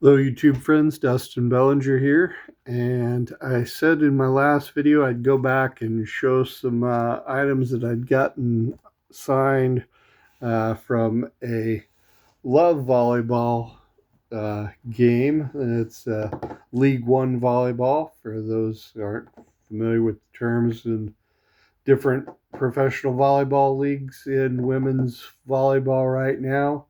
Hello, YouTube friends. Dustin Bellinger here. And I said in my last video I'd go back and show some items that I'd gotten signed from a Love Volleyball game. It's League One Volleyball, for those who aren't familiar with the terms, and different professional volleyball leagues in women's volleyball right now.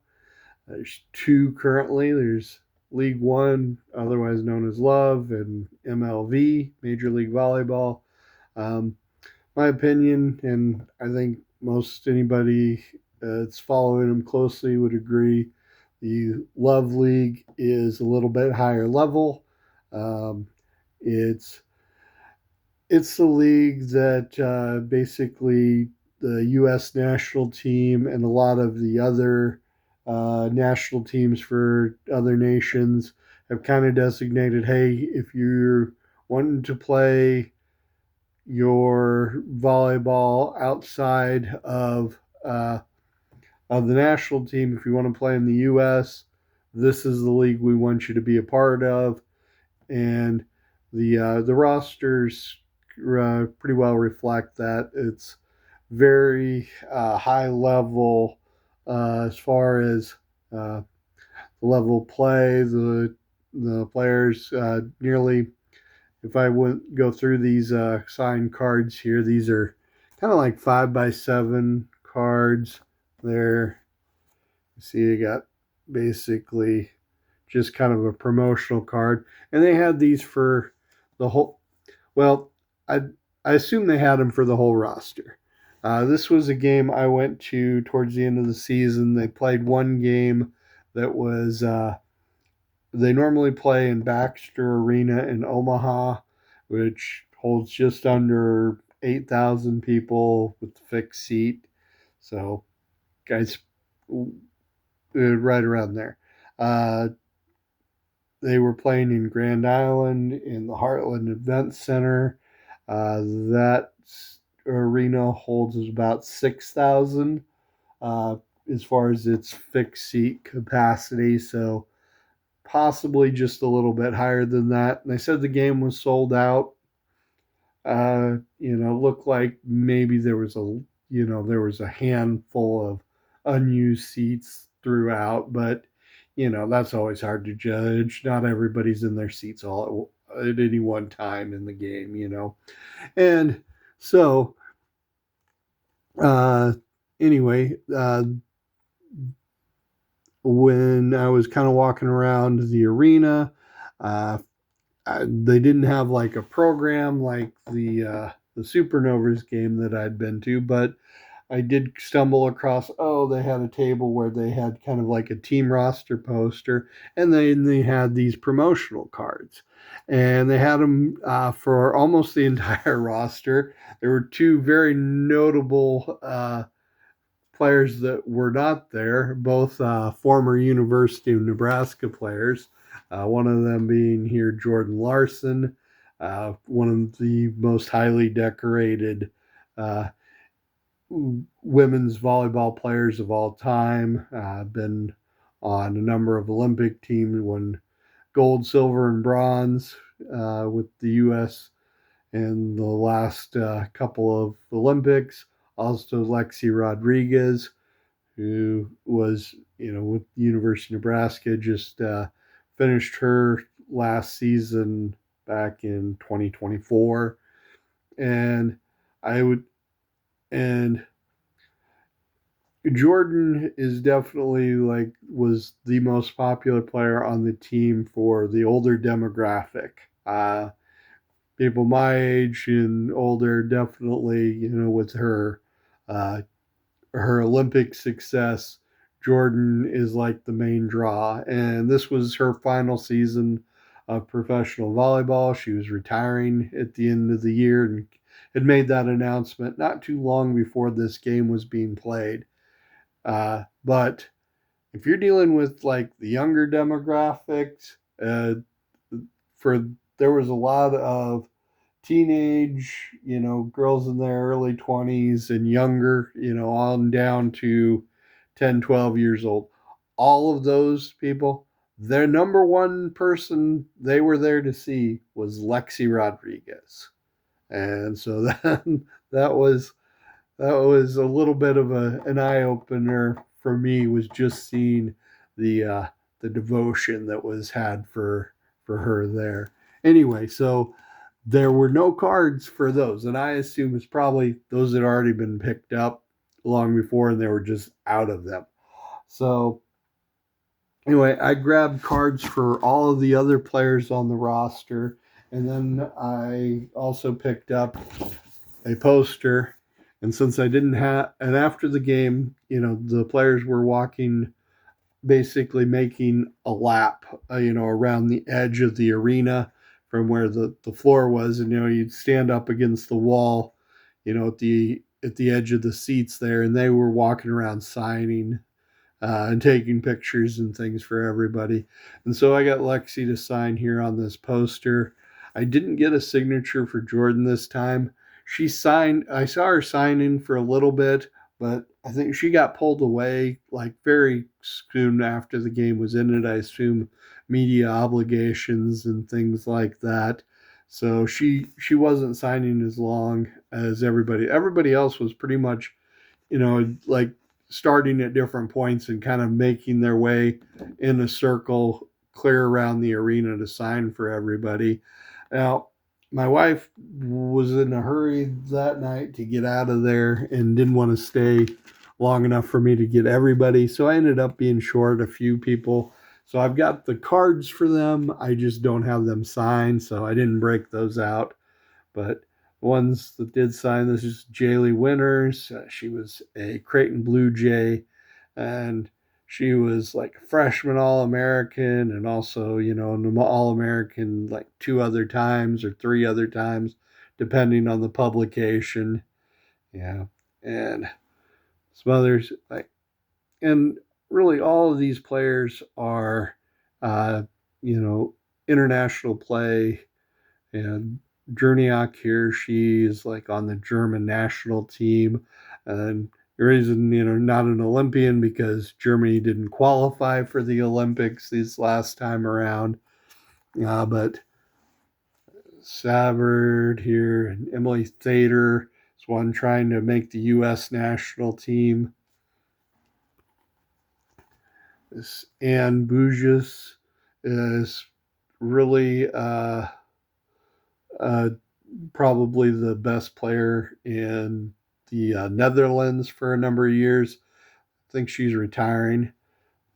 There's two currently. There's League One, otherwise known as Love, and MLV, Major League Volleyball. Um, my opinion, and I think most anybody that's following them closely would agree, the Love League is a little bit higher level. Um, it's it's the league that basically the U.S. national team and a lot of the other national teams for other nations have kind of designated, hey, if you're wanting to play your volleyball outside of the national team, if you want to play in the U.S., this is the league we want you to be a part of, and the rosters pretty well reflect that. It's very high level as far as the level of play. The players nearly. If I went go through these signed cards here, these are kind of like 5x7 cards. There, you see, you got basically just kind of a promotional card, and they had these for the whole. Well, I I assume they had them for the whole roster. This was a game I went to towards the end of the season. They played one game that was they normally play in Baxter Arena in Omaha, which holds just under 8,000 people with the fixed seat. So, guys, right around there. Uh, they were playing in Grand Island in the Heartland Event Center. That arena holds about 6,000 uh, as far as its fixed seat capacity. So possibly just a little bit higher than that. And they said the game was sold out. Looked like maybe there was a handful of unused seats throughout, but that's always hard to judge. Not everybody's in their seats all at any one time in the game. And so, uh, anyway, when I was kind of walking around the arena, uh, they didn't have like a program like the Supernovas game that I'd been to, but I did stumble across. Oh, they had a table where they had kind of like a team roster poster, and then they had these promotional cards, and they had them for almost the entire roster. There were two very notable players that were not there, both former University of Nebraska players. One of them being here Jordan Larson, one of the most highly decorated uh, women's volleyball players of all time. Been on a number of Olympic teams, won gold, silver, and bronze with the U.S. in the last couple of Olympics. Also, Lexi Rodriguez, who was, with the University of Nebraska, just finished her last season back in 2024. And I would, and Jordan is definitely like was the most popular player on the team for the older demographic. People my age and older definitely, with uh, her Olympic success, Jordan is like the main draw. And this was her final season of professional volleyball. She was retiring at the end of the year and had made that announcement not too long before this game was being played. But if you're dealing with like the younger demographics, for there was a lot of teenage, girls in their early 20s and younger, on down to 10, 12 years old. All of those people, their number one person they were there to see was Lexi Rodriguez. And so that was that was a little bit of an eye opener for me, was just seeing the uh, the devotion that was had for her there. Anyway, so there were no cards for those, and I assume it's probably those had already been picked up long before, and they were just out of them. So anyway, I grabbed cards for all of the other players on the roster, and then I also picked up a poster. And since I didn't have, and after the game, the players were walking, basically making a lap, around the edge of the arena from where the floor was. And, you'd stand up against the wall, at the edge of the seats there. And they were walking around signing and taking pictures and things for everybody. And so I got Lexi to sign here on this poster. I didn't get a signature for Jordan this time. She signed, I saw her signing for a little bit, but I think she got pulled away like very soon after the game was ended. I assume media obligations and things like that. So she wasn't signing as long as everybody. Everybody else was pretty much, like starting at different points and kind of making their way in a circle clear around the arena to sign for everybody. Now, my wife was in a hurry that night to get out of there and didn't want to stay long enough for me to get everybody. So I ended up being short a few people. So I've got the cards for them. I just don't have them signed. So I didn't break those out. But ones that did sign, this is Jaylee Winters. She was a Creighton Blue Jay, and she was like a freshman All American, and also, an All American like two other times or three other times, depending on the publication. Yeah. And some others, and really all of these players are, uh, international play. And Jerniak here, she's like on the German national team. And the reason, not an Olympian because Germany didn't qualify for the Olympics this last time around. But Savard here and Emily Thader is one trying to make the U.S. national team. This Anne Bujas is really uh, probably the best player in the Netherlands for a number of years. I think she's retiring.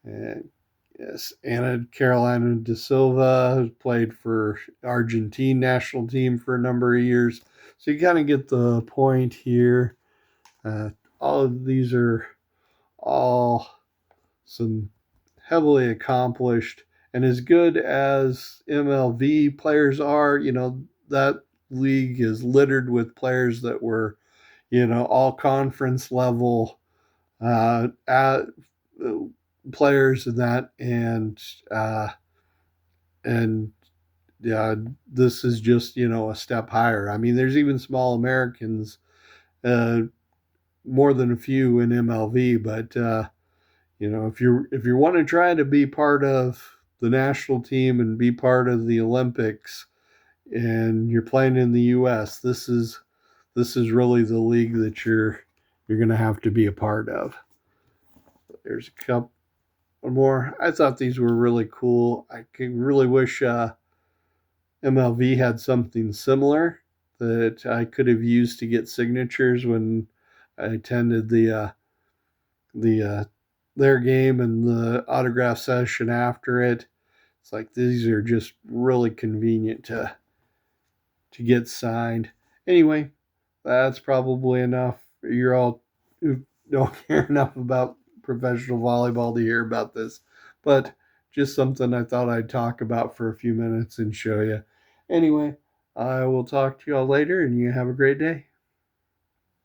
And yes, Anna Carolina da Silva has played for Argentine national team for a number of years. So you kind of get the point here. All of these are all some heavily accomplished, and as good as MLV players are, that league is littered with players that were, all conference level at, players in that, and yeah, this is just a step higher. I mean, there's even small Americans, uh, more than a few in MLV, but if you want to try to be part of the national team and be part of the Olympics, and you're playing in the U.S., this is really the league that you're going to have to be a part of. There's a couple more. I thought these were really cool. I could really wish MLV had something similar that I could have used to get signatures when I attended the their game and the autograph session after it. It's like these are just really convenient to get signed. Anyway, that's probably enough. You're all who don't care enough about professional volleyball to hear about this, but just something I thought I'd talk about for a few minutes and show you. Anyway, I will talk to y'all later, and you have a great day.